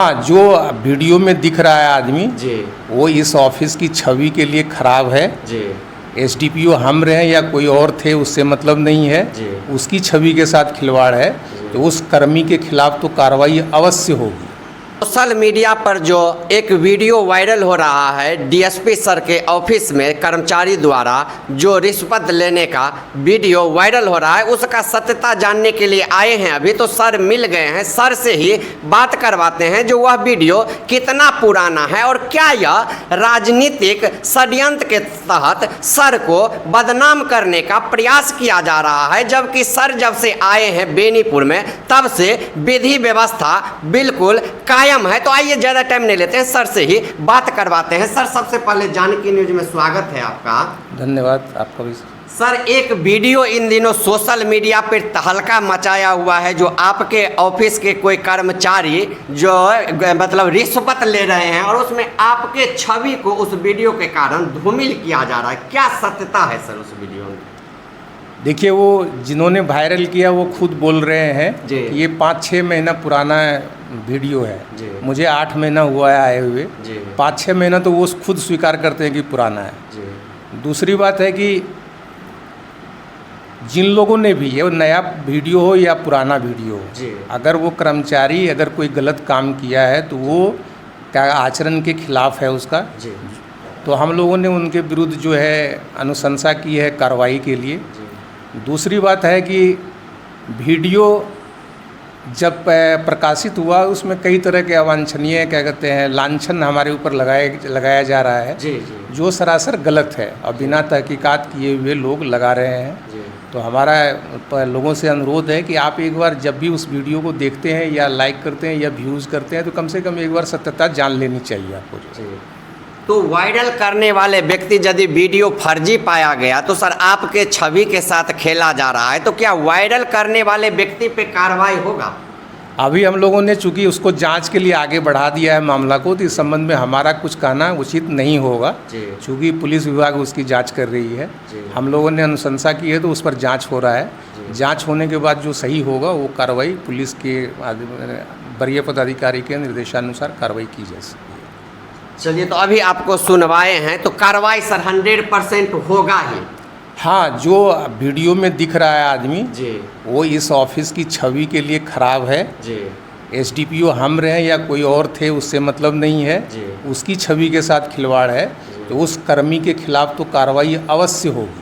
हाँ, जो वीडियो में दिख रहा है आदमी जी वो इस ऑफिस की छवि के लिए खराब है। जी एसडीपीओ हम रहे या कोई और थे उससे मतलब नहीं है, जी उसकी छवि के साथ खिलवाड़ है तो उस कर्मी के खिलाफ तो कार्रवाई अवश्य होगी। सोशल मीडिया पर जो एक वीडियो वायरल हो रहा है डीएसपी सर के ऑफिस में कर्मचारी द्वारा जो रिश्वत लेने का वीडियो वायरल हो रहा है, उसका सत्यता जानने के लिए आए हैं। अभी तो सर मिल गए हैं, सर से ही बात करवाते हैं जो वह वीडियो कितना पुराना है और क्या यह राजनीतिक षड्यंत्र के तहत सर को बदनाम करने का प्रयास किया जा रहा है। जबकि सर जब से आए हैं बेनीपुर में तब से विधि व्यवस्था बिल्कुल कायम है। तो आइए ज़्यादा टाइम नहीं लेते हैं, सर से ही बात करवाते हैं। सर, सबसे पहले जानकी न्यूज में स्वागत है आपका। धन्यवाद आपका भी। सर, एक वीडियो इन दिनों सोशल मीडिया पर तहलका मचाया हुआ है जो आपके ऑफिस के कोई कर्मचारी जो मतलब रिश्वत ले रहे हैं और उसमें आपके छवि को उस वीडियो के कारण धूमिल किया जा रहा है। क्या सत्यता है सर उस वीडियो में? देखिए, वो जिन्होंने वायरल किया वो खुद बोल रहे हैं जी। कि ये 5-6 महीना पुराना वीडियो है। जी। मुझे 8 महीना हुआ है आए हुए। जी। 5-6 महीना तो वो खुद स्वीकार करते हैं कि पुराना है। जी दूसरी बात है कि जिन लोगों ने भी ये नया वीडियो हो या पुराना वीडियो हो, जी। अगर वो कर्मचारी अगर कोई गलत काम किया है तो वो क्या आचरण के खिलाफ है उसका, जी तो हम लोगों ने उनके विरुद्ध जो है अनुशंसा की है कार्रवाई के लिए। जी दूसरी बात है कि वीडियो जब प्रकाशित हुआ उसमें कई तरह के अवांछनीय क्या कहते हैं लांछन हमारे ऊपर लगाया जा रहा है, जी जी जो सरासर गलत है और बिना तहकीकात किए हुए लोग लगा रहे हैं। जी तो हमारा लोगों से अनुरोध है कि आप एक बार जब भी उस वीडियो को देखते हैं या लाइक करते हैं या व्यूज़ करते हैं तो कम से कम एक बार सत्यता जान लेनी चाहिए आपको। जी। तो वायरल करने वाले व्यक्ति यदि वीडियो फर्जी पाया गया तो सर आपके छवि के साथ खेला जा रहा है, तो क्या वायरल करने वाले व्यक्ति पे कार्रवाई होगा? अभी हम लोगों ने चूंकि उसको जांच के लिए आगे बढ़ा दिया है मामला को, तो इस संबंध में हमारा कुछ कहना उचित नहीं होगा। जी। चूंकि पुलिस विभाग उसकी जांच कर रही है, जी। हम लोगों ने अनुशंसा की है तो उस पर जांच हो रहा है। जी। जांच होने के बाद जो सही होगा वो कार्रवाई पुलिस के वरीय पदाधिकारी के निर्देशानुसार कार्रवाई की जा सकती है। चलिए, तो अभी आपको सुनवाए हैं तो कार्रवाई सर 100% होगा ही? हाँ, जो वीडियो में दिख रहा है आदमी जी वो इस ऑफिस की छवि के लिए खराब है। जी एसडीपीओ हम रहे या कोई और थे उससे मतलब नहीं है, जी उसकी छवि के साथ खिलवाड़ है तो उस कर्मी के खिलाफ तो कार्रवाई अवश्य होगी।